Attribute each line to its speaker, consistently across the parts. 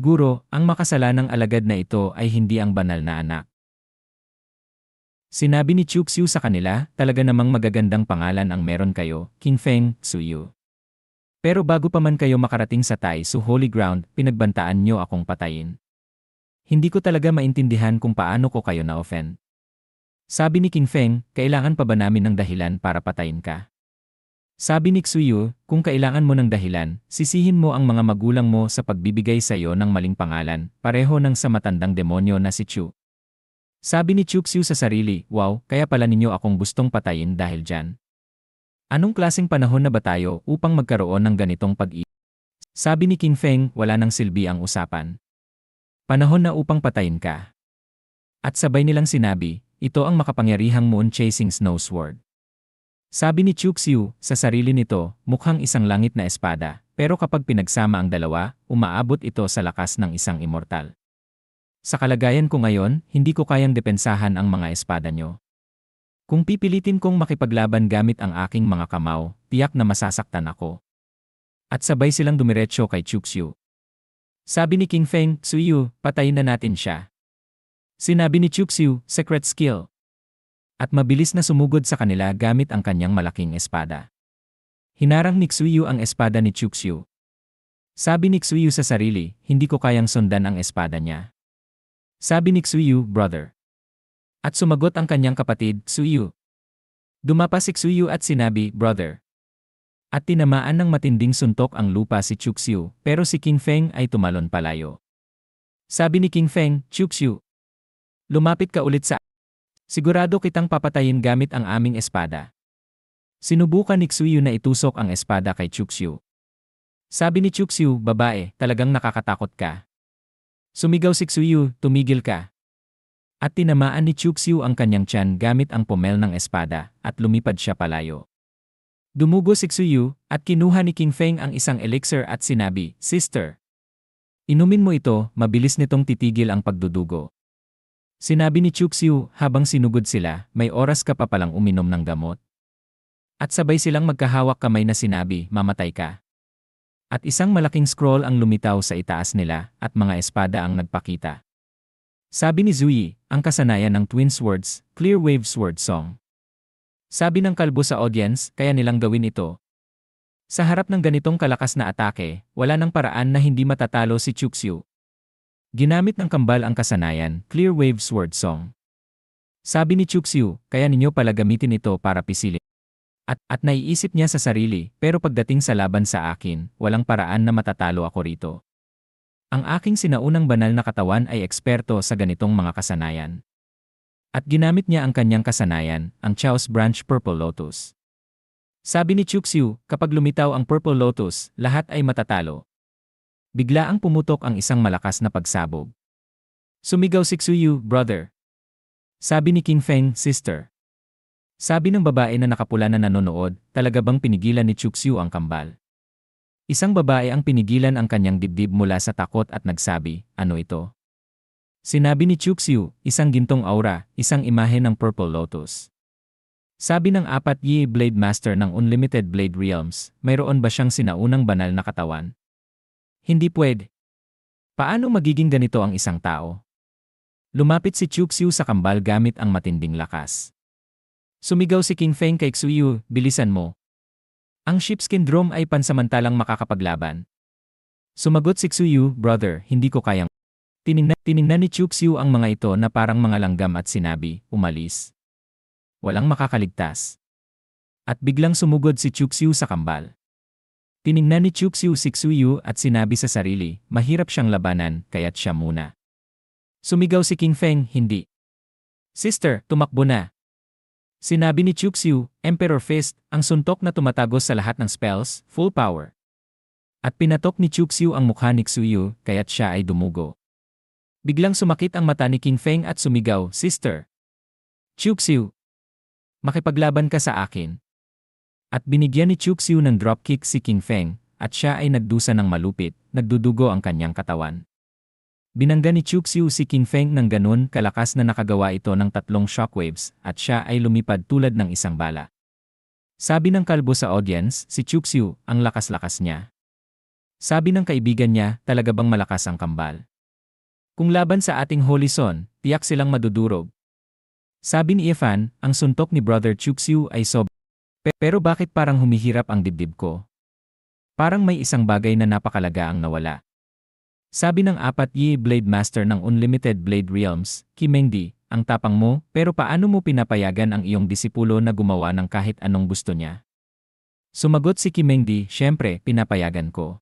Speaker 1: Guro, ang makasalanang alagad na ito ay hindi ang banal na anak. Sinabi ni Chuxiu sa kanila, talaga namang magagandang pangalan ang meron kayo, Qingfeng Suyu. Pero bago pa man kayo makarating sa Tai Su Holy Ground, pinagbantaan nyo akong patayin. Hindi ko talaga maintindihan kung paano ko kayo na-offend. Sabi ni Qingfeng, kailangan pa ba namin ng dahilan para patayin ka? Sabi ni Xuyu, kung kailangan mo ng dahilan, sisihin mo ang mga magulang mo sa pagbibigay sa iyo ng maling pangalan, pareho ng sa matandang demonyo na si Chu. Sabi ni Chuxiu sa sarili, wow, kaya pala ninyo akong gustong patayin dahil dyan. Anong klaseng panahon na ba tayo upang magkaroon ng ganitong pag-iisip? Sabi ni Qingfeng, wala nang silbi ang usapan. Panahon na upang patayin ka. At sabay nilang sinabi, ito ang makapangyarihang moon-chasing snow sword. Sabi ni Chuxiu, sa sarili nito, mukhang isang langit na espada, pero kapag pinagsama ang dalawa, umaabot ito sa lakas ng isang immortal. Sa kalagayan ko ngayon, hindi ko kayang depensahan ang mga espada nyo. Kung pipilitin kong makipaglaban gamit ang aking mga kamao, tiyak na masasaktan ako. At sabay silang dumiretso kay Chuxiu. Sabi ni Qingfeng, Xuyu, patayin na natin siya. Sinabi ni Chuxiu, secret skill. At mabilis na sumugod sa kanila gamit ang kanyang malaking espada. Hinarang ni Xuyu ang espada ni Chuxiu. Sabi ni Xuyu sa sarili, hindi ko kayang sundan ang espada niya. Sabi ni Xuyu, brother. At sumagot ang kanyang kapatid, Xuyu. Dumapa si Xuyu at sinabi, brother. At tinamaan ng matinding suntok ang lupa si Chuxiu, pero si Qingfeng ay tumalon palayo. Sabi ni Qingfeng, Chuxiu. Lumapit ka ulit sa sigurado kitang papatayin gamit ang aming espada. Sinubukan ni Xuyu na itusok ang espada kay Chuxiu. Sabi ni Chuxiu, babae, talagang nakakatakot ka. Sumigaw si Xuyu, tumigil ka. At tinamaan ni Chuxiu ang kanyang tiyan gamit ang pomel ng espada, at lumipad siya palayo. Dumugo si Xuyu, at kinuha ni Qingfeng ang isang elixir at sinabi, sister. Inumin mo ito, mabilis nitong titigil ang pagdudugo. Sinabi ni Chuxiu, habang sinugod sila, may oras ka pa palang uminom ng gamot. At sabay silang magkahawak kamay na sinabi, mamatay ka. At isang malaking scroll ang lumitaw sa itaas nila, at mga espada ang nagpakita. Sabi ni Zuyi, ang kasanayan ng Twin Swords, Clear Wave Sword Song. Sabi ng kalbo sa audience, kaya nilang gawin ito. Sa harap ng ganitong kalakas na atake, wala nang paraan na hindi matatalo si Chuxiu. Ginamit ng kambal ang kasanayan, Clear Wave Sword Song. Sabi ni Chuxiu, kaya ninyo pala gamitin ito para pisilin. At naiisip niya sa sarili, pero pagdating sa laban sa akin, walang paraan na matatalo ako rito. Ang aking sinaunang banal na katawan ay eksperto sa ganitong mga kasanayan. At ginamit niya ang kanyang kasanayan, ang Chaos Branch Purple Lotus. Sabi ni Chuxiu, kapag lumitaw ang Purple Lotus, lahat ay matatalo. Bigla ang pumutok ang isang malakas na pagsabog. Sumigaw si Xuyu, brother. Sabi ni Qingfeng, sister. Sabi ng babae na nakapula na nanonood, talaga bang pinigilan ni Chuxiu ang kambal? Isang babae ang pinigilan ang kanyang dibdib mula sa takot at nagsabi, ano ito? Sinabi ni Chuxiu, isang gintong aura, isang imahe ng Purple Lotus. Sabi ng 4 Blade Master ng Unlimited Blade Realms, mayroon ba siyang sinaunang banal na katawan? Hindi pwede. Paano magiging ganito ang isang tao? Lumapit si Chuxiu sa kambal gamit ang matinding lakas. Sumigaw si Qingfeng kay Xuyu, bilisan mo. Ang sheepskin drum ay pansamantalang makakapaglaban. Sumagot si Xuyu, brother, hindi ko kayang. Tiningnan ni Chuxiu ang mga ito na parang mga langgam at sinabi, umalis. Walang makakaligtas. At biglang sumugod si Chuxiu sa kambal. Tiningnan ni Chuxiu si Xuyu at sinabi sa sarili, mahirap siyang labanan, kaya't siya muna. Sumigaw si Qingfeng, hindi. Sister, tumakbo na. Sinabi ni Chuxiu, Emperor Fist, ang suntok na tumatagos sa lahat ng spells, full power. At pinatok ni Chuxiu ang mukha ni Xuyu, kaya't siya ay dumugo. Biglang sumakit ang mata ni Qingfeng at sumigaw, sister. Chuxiu, makipaglaban ka sa akin. At binigyan ni Chuxiu ng dropkick si Qingfeng, at siya ay nagdusa ng malupit, nagdudugo ang kanyang katawan. Binangga ni Chuxiu si Qingfeng ng ganun kalakas na nakagawa ito ng 3 shockwaves, at siya ay lumipad tulad ng isang bala. Sabi ng kalbo sa audience, si Chuxiu, ang lakas-lakas niya. Sabi ng kaibigan niya, talaga bang malakas ang kambal? Kung laban sa ating Holy Son, tiyak silang madudurog. Sabi ni Evan, ang suntok ni Brother Chuxiu ay pero bakit parang humihirap ang dibdib ko? Parang may isang bagay na napakalaga ang nawala. Sabi ng 4 Blade Master ng Unlimited Blade Realms, Kimengdi, ang tapang mo, pero paano mo pinapayagan ang iyong disipulo na gumawa ng kahit anong gusto niya? Sumagot si Kimengdi, syempre, pinapayagan ko.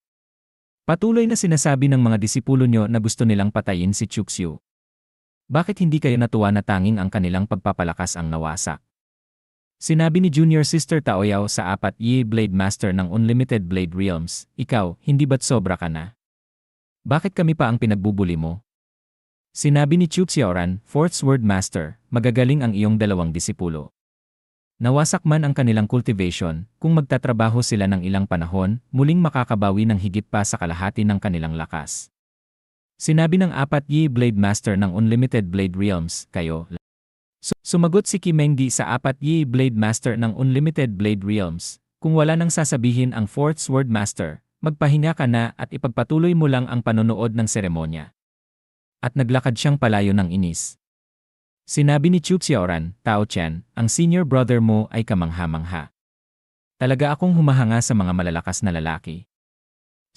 Speaker 1: Patuloy na sinasabi ng mga disipulo nyo na gusto nilang patayin si Chuxiu. Bakit hindi kayo natuwa na tanging ang kanilang pagpapalakas ang nawasak? Sinabi ni Junior Sister Taoyao sa 4 Blade Master ng Unlimited Blade Realms, ikaw, hindi ba't sobra ka na? Bakit kami pa ang pinagbubuli mo? Sinabi ni Chuxiaoran, 4th Sword Master, magagaling ang iyong dalawang disipulo. Nawasak man ang kanilang cultivation, kung magtatrabaho sila ng ilang panahon, muling makakabawi ng higit pa sa kalahati ng kanilang lakas. Sinabi ng 4 Blade Master ng Unlimited Blade Realms, kayo. Sumagot si Kimengdi sa 4 Blade Master ng Unlimited Blade Realms, kung wala nang sasabihin ang 4th Sword Master, magpahinga ka na at ipagpatuloy mo lang ang panonood ng seremonya. At naglakad siyang palayo ng inis. Sinabi ni Chuxiaoran, Tao Chen, ang senior brother mo ay kamangha-mangha. Talaga akong humahanga sa mga malalakas na lalaki.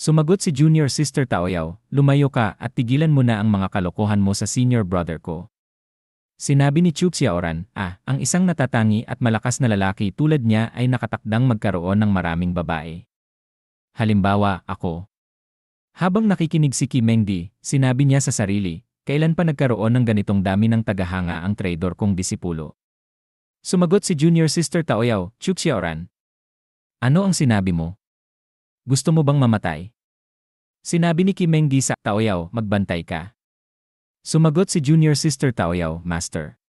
Speaker 1: Sumagot si Junior Sister Taoyao, lumayo ka at tigilan mo na ang mga kalokohan mo sa senior brother ko. Sinabi ni Chuxiaoran, ang isang natatangi at malakas na lalaki tulad niya ay nakatakdang magkaroon ng maraming babae. Halimbawa, ako. Habang nakikinig si Kimengdi, sinabi niya sa sarili, kailan pa nagkaroon ng ganitong dami ng tagahanga ang traidor kong disipulo? Sumagot si Junior Sister Taoyao, Chuxiaoran. Ano ang sinabi mo? Gusto mo bang mamatay? Sinabi ni Kimengdi sa Taoyao, magbantay ka. Sumagot si Junior Sister Taoyao, Master.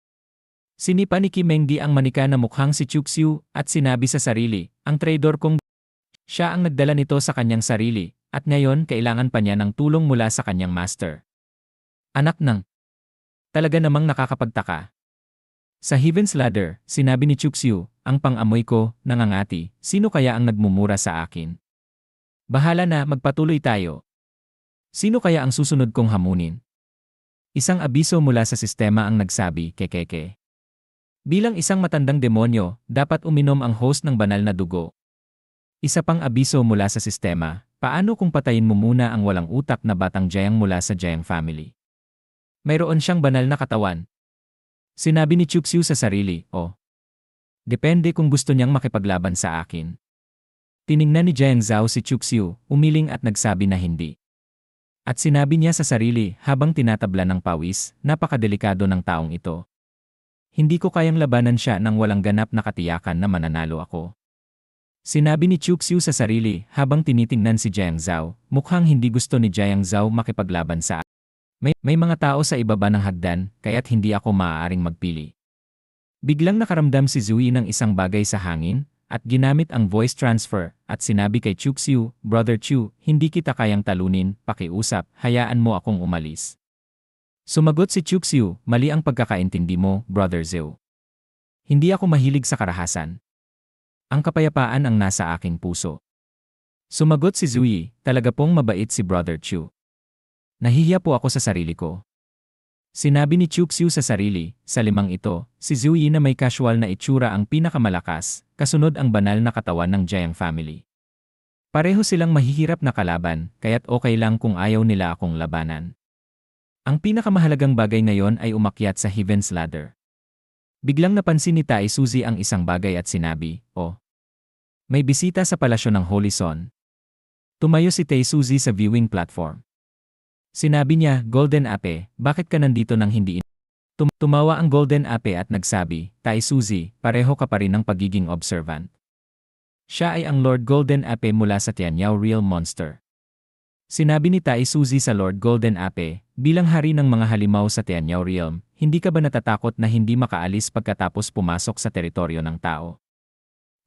Speaker 1: Sinipa ni Kimengdi ang manika na mukhang si Chuxiu at sinabi sa sarili, ang traidor kong siya ang nagdala nito sa kanyang sarili at ngayon kailangan pa niya ng tulong mula sa kanyang master. Anak ng talaga namang nakakapagtaka. Sa Heaven's Ladder, sinabi ni Chuxiu, ang pang-amoy ko, nangangati, sino kaya ang nagmumura sa akin? Bahala na, magpatuloy tayo. Sino kaya ang susunod kong hamunin? Isang abiso mula sa sistema ang nagsabi, kekeke. Bilang isang matandang demonyo, dapat uminom ang host ng banal na dugo. Isa pang abiso mula sa sistema, paano kung patayin mo muna ang walang utak na batang Jiang mula sa Jiang family? Mayroon siyang banal na katawan. Sinabi ni Chuxiu sa sarili, depende kung gusto niyang makipaglaban sa akin. Tiningnan ni Jiang Zhao si Chuxiu, umiling at nagsabi na hindi. At sinabi niya sa sarili habang tinatabla ng pawis, napakadelikado ng taong ito. Hindi ko kayang labanan siya nang walang ganap na katiyakan na mananalo ako. Sinabi ni Chuxiu sa sarili habang tinitingnan si Jiang Zhao, mukhang hindi gusto ni Jiang Zhao makipaglaban sa akin. May mga tao sa ibaba ng hagdan, kaya't hindi ako maaaring magpili. Biglang nakaramdam si Zui ng isang bagay sa hangin, at ginamit ang voice transfer, at sinabi kay Chuxiu, Brother Chu, hindi kita kayang talunin, pakiusap, hayaan mo akong umalis. Sumagot si Chuxiu, mali ang pagkakaintindi mo, Brother Zhou. Hindi ako mahilig sa karahasan. Ang kapayapaan ang nasa aking puso. Sumagot si Zui, talaga pong mabait si Brother Chu. Nahihiya po ako sa sarili ko. Sinabi ni Chuxiu sa sarili, sa limang ito, si Zui na may casual na itsura ang pinakamalakas, kasunod ang banal na katawan ng Jiang family. Pareho silang mahihirap na kalaban, kaya't okay lang kung ayaw nila akong labanan. Ang pinakamahalagang bagay ngayon ay umakyat sa Heaven's Ladder. Biglang napansin ni Tai Suzy ang isang bagay at sinabi, may bisita sa palasyo ng Holy Son. Tumayo si Tai Suzy sa viewing platform. Sinabi niya, Golden Ape, bakit ka nandito nang hindi Tumawa ang Golden Ape at nagsabi, Tai Suzy, pareho ka pa rin ng pagiging observant. Siya ay ang Lord Golden Ape mula sa Tianyao Real Monster. Sinabi ni Tai Suzy sa Lord Golden Ape, bilang hari ng mga halimaw sa Tianyao Realm, hindi ka ba natatakot na hindi makaalis pagkatapos pumasok sa teritoryo ng tao?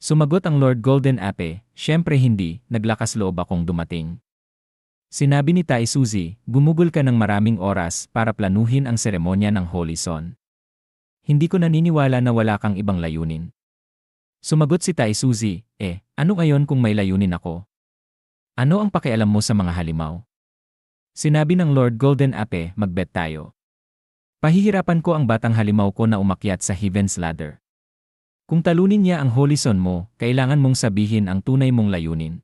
Speaker 1: Sumagot ang Lord Golden Ape, syempre hindi, naglakas loob akong dumating. Sinabi ni Tai Suzy, gumugol ka ng maraming oras para planuhin ang seremonya ng Holy Son. Hindi ko naniniwala na wala kang ibang layunin. Sumagot si Tai Suzy, ano ngayon kung may layunin ako? Ano ang pakialam mo sa mga halimaw? Sinabi ng Lord Golden Ape, magbet tayo. Pahihirapan ko ang batang halimaw ko na umakyat sa Heaven's Ladder. Kung talunin niya ang Holy Son mo, kailangan mong sabihin ang tunay mong layunin.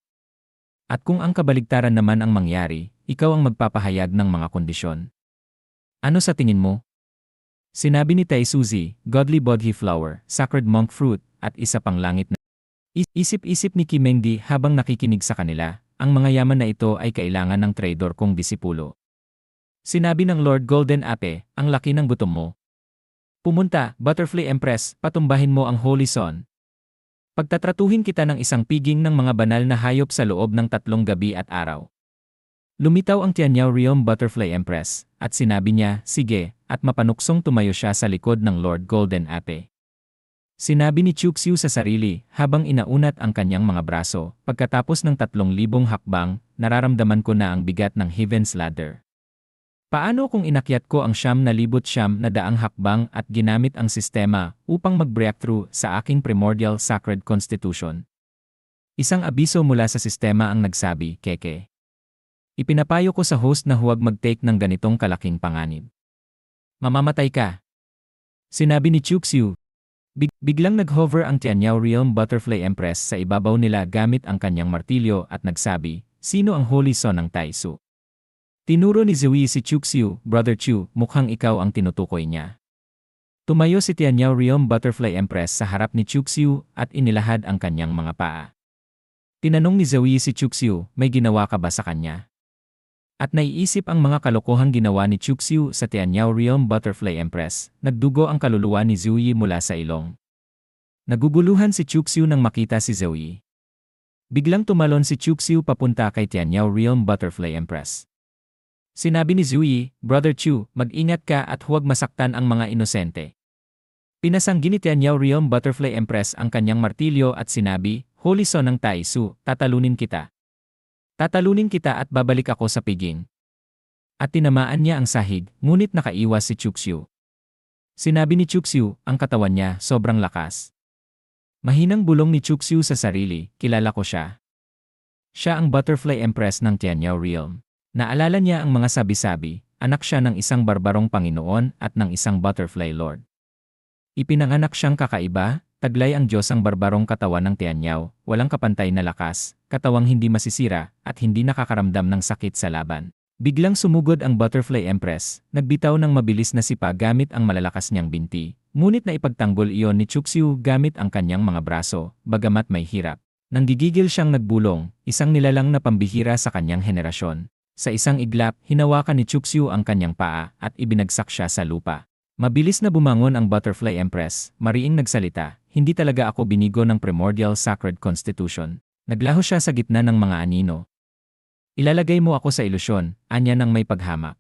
Speaker 1: At kung ang kabaligtaran naman ang mangyari, ikaw ang magpapahayag ng mga kondisyon. Ano sa tingin mo? Sinabi ni Tai Suzy, Godly Bodhi Flower, Sacred Monk Fruit, at isa pang langit na. Isip-isip ni Kimengdi habang nakikinig sa kanila, ang mga yaman na ito ay kailangan ng traidor kong disipulo. Sinabi ng Lord Golden Ape, ang laki ng gutom mo. Pumunta, Butterfly Empress, patumbahin mo ang Holy Son. Pagtatratuhin kita ng isang piging ng mga banal na hayop sa loob ng 3 gabi at araw. Lumitaw ang Tianyao Realm Butterfly Empress, at sinabi niya, sige, at mapanuksong tumayo siya sa likod ng Lord Golden Ape. Sinabi ni Chuxiu sa sarili, habang inaunat ang kanyang mga braso, pagkatapos ng 3,000 hakbang, nararamdaman ko na ang bigat ng Heaven's Ladder. Paano kung inakyat ko ang 9,900 hakbang at ginamit ang sistema upang mag-breakthrough sa aking primordial sacred constitution? Isang abiso mula sa sistema ang nagsabi, Keke. Ipinapayo ko sa host na huwag mag-take ng ganitong kalaking panganib. Mamamatay ka. Sinabi ni Chuxiu. Biglang nag-hover ang Tianyao Realm Butterfly Empress sa ibabaw nila gamit ang kanyang martilyo at nagsabi, sino ang Holy Son ng Taisu? Tinuro ni Zui si Chuxiu, Brother Chu, mukhang ikaw ang tinutukoy niya. Tumayo si Tianyao Realm Butterfly Empress sa harap ni Chuxiu at inilahad ang kanyang mga paa. Tinanong ni Zui si Chuxiu, may ginawa ka ba sa kanya? At naiisip ang mga kalokohang ginawa ni Chuxiu sa Tianyao Realm Butterfly Empress, nagdugo ang kaluluwa ni Zui mula sa ilong. Naguguluhan si Chuxiu nang makita si Zui. Biglang tumalon si Chuxiu papunta kay Tianyao Realm Butterfly Empress. Sinabi ni Zui, Brother Chu, mag-ingat ka at huwag masaktan ang mga inosente. Pinasanggi ni Tianyao Realm Butterfly Empress ang kanyang martilyo at sinabi, Holy Son ng Taisu, tatalunin kita. Tatalunin kita at babalik ako sa piging. At tinamaan niya ang sahig, ngunit nakaiwas si Chuxiu. Sinabi ni Chuxiu, ang katawan niya sobrang lakas. Mahinang bulong ni Chuxiu sa sarili, kilala ko siya. Siya ang Butterfly Empress ng Tianyao Realm. Naalala niya ang mga sabi-sabi, anak siya ng isang barbarong Panginoon at ng isang Butterfly Lord. Ipinanganak siyang kakaiba, taglay ang Diyos ang barbarong katawan ng Tianyao, walang kapantay na lakas, katawang hindi masisira, at hindi nakakaramdam ng sakit sa laban. Biglang sumugod ang Butterfly Empress, nagbitaw ng mabilis na sipa gamit ang malalakas niyang binti, ngunit na ipagtanggol iyon ni Chuxiu gamit ang kanyang mga braso, bagamat may hirap. Nanggigigil siyang nagbulong, isang nilalang na pambihira sa kanyang henerasyon. Sa isang iglap, hinawakan ni Chuxiu ang kanyang paa at ibinagsak siya sa lupa. Mabilis na bumangon ang Butterfly Empress, mariing nagsalita, hindi talaga ako binigo ng primordial sacred constitution. Naglaho siya sa gitna ng mga anino. Ilalagay mo ako sa ilusyon, anya ng may paghamak.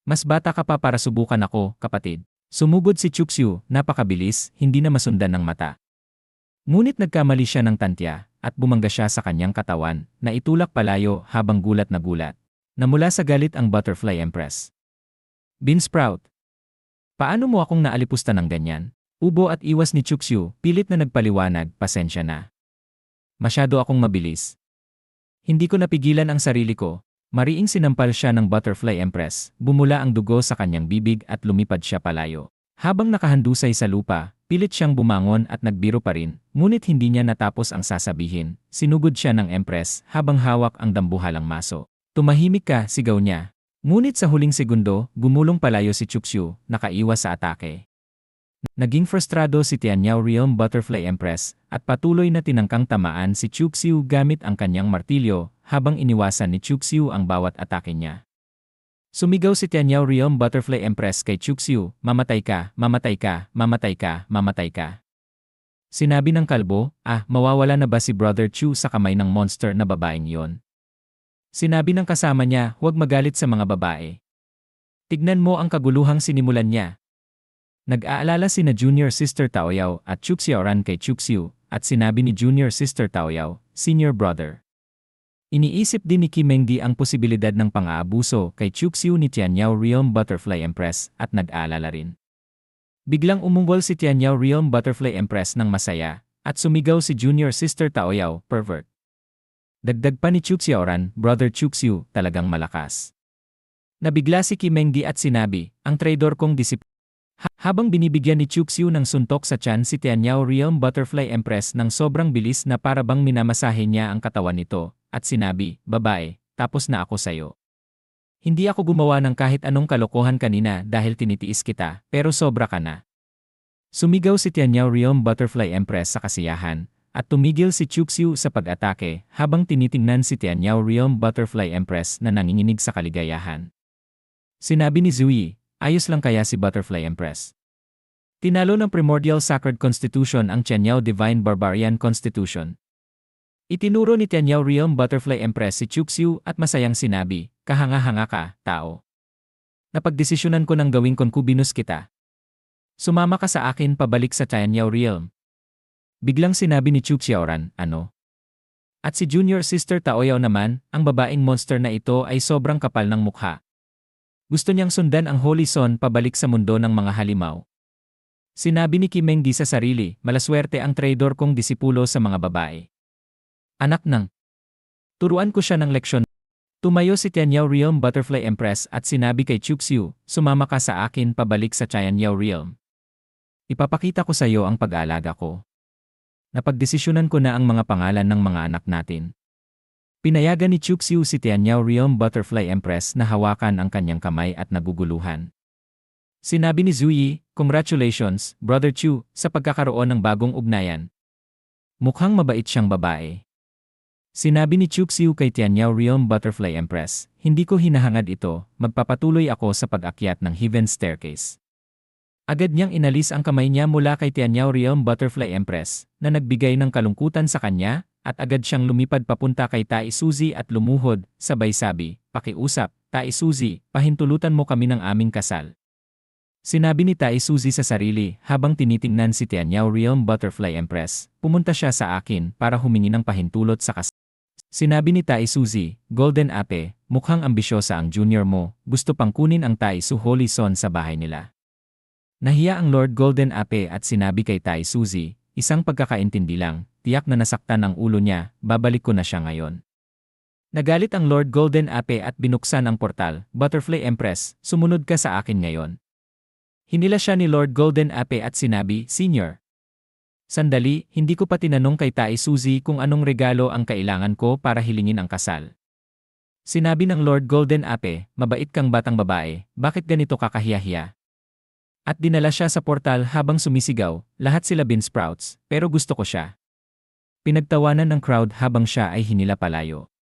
Speaker 1: Mas bata ka pa para subukan ako, kapatid. Sumugod si Chuxiu, napakabilis, hindi na masundan ng mata. Ngunit nagkamali siya ng tantya, at bumangga siya sa kanyang katawan, na itulak palayo habang gulat na gulat. Namula sa galit ang Butterfly Empress. Beansprout. Paano mo akong naalipusta ng ganyan? Ubo at iwas ni Chuxiu, pilit na nagpaliwanag, pasensya na. Masyado akong mabilis. Hindi ko napigilan ang sarili ko. Mariing sinampal siya ng Butterfly Empress, bumula ang dugo sa kanyang bibig at lumipad siya palayo. Habang nakahandusay sa lupa, pilit siyang bumangon at nagbiro pa rin, ngunit hindi niya natapos ang sasabihin. Sinugod siya ng Empress habang hawak ang dambuhalang maso. Tumahimik ka, sigaw niya. Ngunit sa huling segundo, gumulong palayo si Chuxiu, nakaiwas sa atake. Naging frustrado si Tianyao Realm Butterfly Empress at patuloy na tinangkang tamaan si Chuxiu gamit ang kanyang martilyo habang iniwasan ni Chuxiu ang bawat atake niya. Sumigaw si Tianyao Realm Butterfly Empress kay Chuxiu, mamatay ka, mamatay ka, mamatay ka, mamatay ka. Sinabi ng kalbo, mawawala na ba si Brother Chu sa kamay ng monster na babaeng yon? Sinabi ng kasama niya, huwag magalit sa mga babae. Tignan mo ang kaguluhang sinimulan niya. Nag-aalala sina Junior Sister Taoyao at Chuxiaoran kay Chuxiu, at sinabi ni Junior Sister Taoyao, Senior Brother. Iniisip din ni Kimengdi ang posibilidad ng pang-aabuso kay Chuxiu ni Tianyao Realm Butterfly Empress at nag-aalala rin. Biglang umungol si Tianyao Realm Butterfly Empress ng masaya, at sumigaw si Junior Sister Taoyao, pervert. Dagdag pa ni Chuxiaoran, Brother Chuxiu, talagang malakas. Nabigla si Kimengdi at sinabi, ang traidor kong habang binibigyan ni Chuxiu ng suntok sa tiyan si Tianyao Realm Butterfly Empress ng sobrang bilis na parabang minamasahe niya ang katawan nito, at sinabi, babae, tapos na ako sayo. Hindi ako gumawa ng kahit anong kalokohan kanina dahil tinitiis kita, pero sobra ka na. Sumigaw si Tianyao Realm Butterfly Empress sa kasiyahan, at tumigil si Chuxiu sa pag-atake habang tinitingnan si Tianyao Realm Butterfly Empress na nanginginig sa kaligayahan. Sinabi ni Zui, ayos lang kaya si Butterfly Empress. Tinalo ng Primordial Sacred Constitution ang Tianyao Divine Barbarian Constitution. Itinuro ni Tianyao Realm Butterfly Empress si Chuxiu at masayang sinabi, kahanga-hanga ka, tao. Napagdesisyonan ko ng gawing concubinus kita. Sumama ka sa akin pabalik sa Tianyao Realm. Biglang sinabi ni Chuxiaoran, ano? At si Junior Sister Taoyao naman, ang babaeng monster na ito ay sobrang kapal ng mukha. Gusto niyang sundan ang Holy Son pabalik sa mundo ng mga halimaw. Sinabi ni Kimengdi sa sarili, malaswerte ang traidor kong disipulo sa mga babae. Anak ng, turuan ko siya ng leksyon. Tumayo si Tianyao Realm Butterfly Empress at sinabi kay Chuxiu, sumama ka sa akin pabalik sa Tianyao Realm. Ipapakita ko sa iyo ang pag-aalaga ko. Napagdesisyonan ko na ang mga pangalan ng mga anak natin. Pinayagan ni Chuxiu si Tianyao Realm Butterfly Empress na hawakan ang kanyang kamay at naguguluhan. Sinabi ni Zui, congratulations, Brother Chu, sa pagkakaroon ng bagong ugnayan. Mukhang mabait siyang babae. Sinabi ni Chuxiu kay Tianyao Realm Butterfly Empress, hindi ko hinahangad ito, magpapatuloy ako sa pag-akyat ng Heaven Staircase. Agad niyang inalis ang kamay niya mula kay Tianyao Realm Butterfly Empress, na nagbigay ng kalungkutan sa kanya, at agad siyang lumipad papunta kay Tai Suzy at lumuhod, sabay sabi, pakiusap, Tai Suzy, pahintulutan mo kami ng aming kasal. Sinabi ni Tai Suzy sa sarili habang tinitingnan si Tianyao Realm Butterfly Empress, pumunta siya sa akin para humingi ng pahintulot sa kasal. Sinabi ni Tai Suzy, Golden Ape, mukhang ambisyosa ang junior mo, gusto pang kunin ang Tai Su Holy Son sa bahay nila. Nahiya ang Lord Golden Ape at sinabi kay Tai Suzy, isang pagkakaintindi lang, tiyak na nasaktan ang ulo niya, babalik ko na siya ngayon. Nagalit ang Lord Golden Ape at binuksan ang portal, Butterfly Empress, sumunod ka sa akin ngayon. Hinila siya ni Lord Golden Ape at sinabi, Senior. Sandali, hindi ko pa tinanong kay Tai Suzy kung anong regalo ang kailangan ko para hilingin ang kasal. Sinabi ng Lord Golden Ape, mabait kang batang babae, bakit ganito kakahiyahiya? At dinala siya sa portal habang sumisigaw, lahat sila bean sprouts, pero gusto ko siya. Pinagtawanan ng crowd habang siya ay hinila palayo.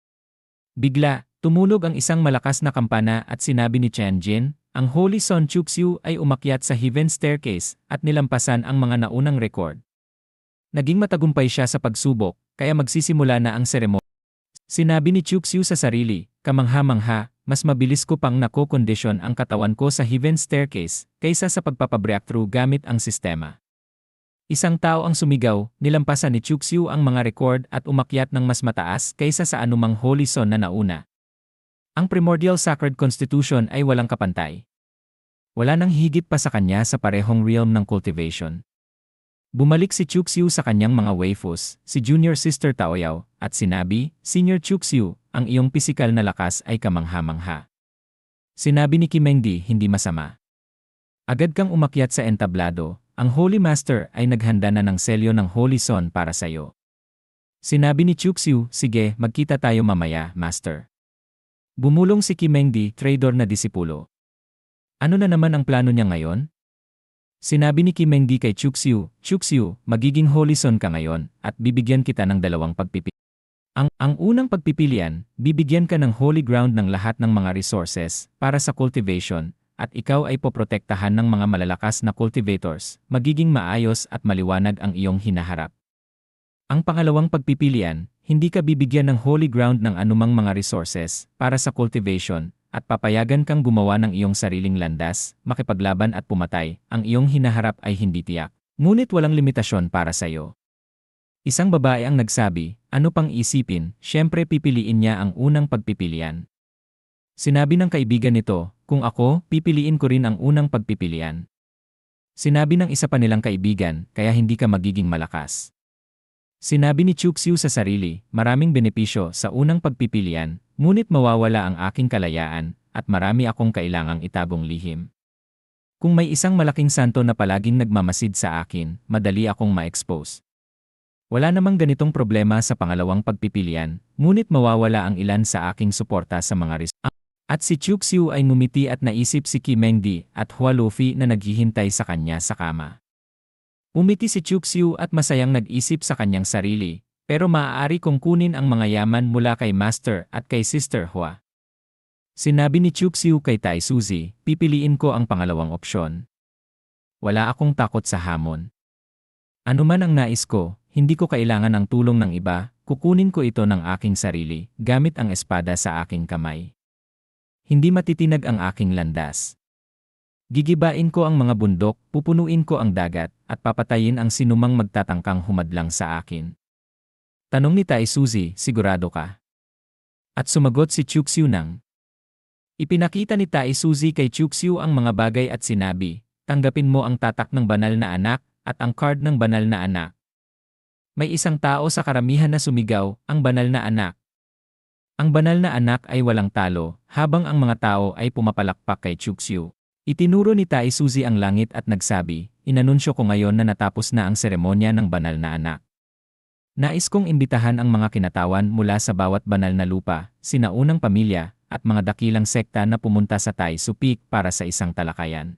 Speaker 1: Bigla, tumulog ang isang malakas na kampana at sinabi ni Chen Jin, ang Holy Son Chuxiu ay umakyat sa Heaven Staircase at nilampasan ang mga naunang record. Naging matagumpay siya sa pagsubok, kaya magsisimula na ang seremonya. Sinabi ni Chuxiu sa sarili, kamangha-mangha, mas mabilis ko pang nakokondisyon ang katawan ko sa Heaven Staircase kaysa sa pagpapabreakthrough gamit ang sistema. Isang tao ang sumigaw, nilampasan ni Chuxiu ang mga record at umakyat ng mas mataas kaysa sa anumang Holy Son na nauna. Ang Primordial Sacred Constitution ay walang kapantay. Wala nang higit pa sa kanya sa parehong realm ng cultivation. Bumalik si Chuxiu sa kanyang mga waifus, si Junior Sister Taoyao, at sinabi, Senior Chuxiu, ang iyong pisikal na lakas ay kamangha-mangha. Sinabi ni Kimengdi, hindi masama. Agad kang umakyat sa entablado, ang Holy Master ay naghanda na ng selyo ng Holy Son para sa iyo. Sinabi ni Chuxiu, sige, magkita tayo mamaya, Master. Bumulong si Kimengdi, traidor na disipulo. Ano na naman ang plano niya ngayon? Sinabi ni Kimengdi kay Chuxiu, Chuxiu, magiging Holy Son ka ngayon, at bibigyan kita ng dalawang pagpipilian. Ang unang pagpipilian, bibigyan ka ng holy ground ng lahat ng mga resources para sa cultivation, at ikaw ay poprotektahan ng mga malalakas na cultivators, magiging maayos at maliwanag ang iyong hinaharap. Ang pangalawang pagpipilian, hindi ka bibigyan ng holy ground ng anumang mga resources para sa cultivation, at papayagan kang gumawa ng iyong sariling landas, makipaglaban at pumatay, ang iyong hinaharap ay hindi tiyak. Ngunit walang limitasyon para sa iyo. Isang babae ang nagsabi, ano pang isipin, syempre pipiliin niya ang unang pagpipilian. Sinabi ng kaibigan nito, kung ako, pipiliin ko rin ang unang pagpipilian. Sinabi ng isa pa nilang kaibigan, kaya hindi ka magiging malakas. Sinabi ni Chuxiu sa sarili, maraming benepisyo sa unang pagpipilian, ngunit mawawala ang aking kalayaan, at marami akong kailangang itagong lihim. Kung may isang malaking santo na palaging nagmamasid sa akin, madali akong ma-expose. Wala namang ganitong problema sa pangalawang pagpipilian, ngunit mawawala ang ilan sa aking suporta sa mga risk. At si Chuxiu ay ngumiti at naisip si Qi Mengdi at Hua Luffy na naghihintay sa kanya sa kama. Umiti si Chuxiu at masayang nag-isip sa kanyang sarili, pero maaari kong kunin ang mga yaman mula kay Master at kay Sister Hua. Sinabi ni Chuxiu kay Tai Suzy, pipiliin ko ang pangalawang opsyon. Wala akong takot sa hamon. Ano man ang nais ko, hindi ko kailangan ng tulong ng iba, kukunin ko ito ng aking sarili, gamit ang espada sa aking kamay. Hindi matitinag ang aking landas. Gigibain ko ang mga bundok, pupunuin ko ang dagat, at papatayin ang sinumang magtatangkang humadlang sa akin. Tanong ni Tai Suzy, sigurado ka? At sumagot si Chuxiu nang. Ipinakita ni Tai Suzy kay Chuxiu ang mga bagay at sinabi, tanggapin mo ang tatak ng banal na anak, at ang card ng banal na anak. May isang tao sa karamihan na sumigaw, ang banal na anak. Ang banal na anak ay walang talo, habang ang mga tao ay pumapalakpak kay Chuxiu. Itinuro ni Tai Suzy ang langit at nagsabi, inanunsyo ko ngayon na natapos na ang seremonya ng banal na anak. Nais kong imbitahan ang mga kinatawan mula sa bawat banal na lupa, sinaunang pamilya, at mga dakilang sekta na pumunta sa Tai Su Peak para sa isang talakayan.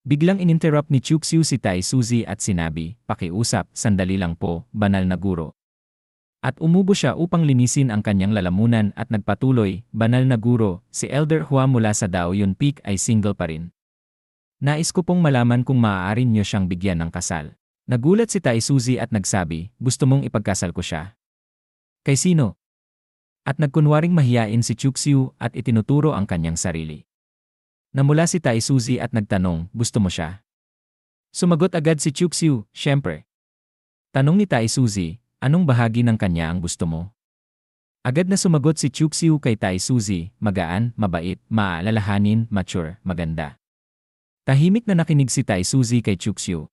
Speaker 1: Biglang ininterrupt ni Chuxiu si Tai Suzy at sinabi, pakiusap, sandali lang po, banal na guro. At umubo siya upang linisin ang kanyang lalamunan at nagpatuloy, banal na guro, si Elder Hua mula sa Daoyun Peak ay single pa rin. Nais ko pong malaman kung maaari niyo siyang bigyan ng kasal. Nagulat si Tai Suzy at nagsabi, gusto mong ipagkasal ko siya? Kay sino? At nagkunwaring mahiyain si Chuxiu at itinuturo ang kanyang sarili. Namula si Tai Suzy at nagtanong, gusto mo siya? Sumagot agad si Chuxiu, syempre. Tanong ni Tai Suzy, anong bahagi ng kanya ang gusto mo? Agad na sumagot si Chuxiu kay Tai Suzy, magaan, mabait, maalalahanin, mature, maganda. Tahimik na nakinig si Tai Suzy kay Chuxiu.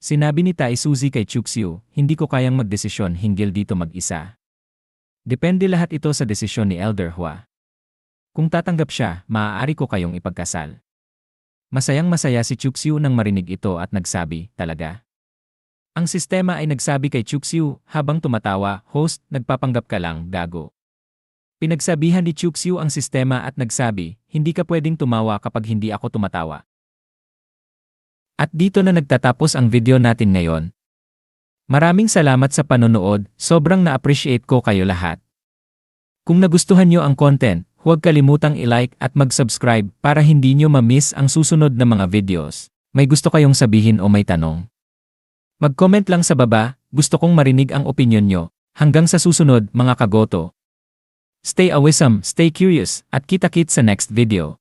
Speaker 1: Sinabi ni Tai Suzy kay Chuxiu, hindi ko kayang magdesisyon hinggil dito mag-isa. Depende lahat ito sa desisyon ni Elder Hua. Kung tatanggap siya, maaari ko kayong ipagkasal. Masayang-masaya si Chuxiu nang marinig ito at nagsabi, talaga? Ang sistema ay nagsabi kay Chuxiu habang tumatawa, host, nagpapanggap ka lang, gago. Pinagsabihan ni Chuxiu ang sistema at nagsabi, hindi ka pwedeng tumawa kapag hindi ako tumatawa. At dito na nagtatapos ang video natin ngayon. Maraming salamat sa panonood, sobrang na-appreciate ko kayo lahat. Kung nagustuhan nyo ang content, huwag kalimutang i-like at mag-subscribe para hindi nyo ma-miss ang susunod na mga videos. May gusto kayong sabihin o may tanong? Mag-comment lang sa baba, gusto kong marinig ang opinyon nyo. Hanggang sa susunod, mga kagoto. Stay awesome, stay curious, at kita-kits sa next video.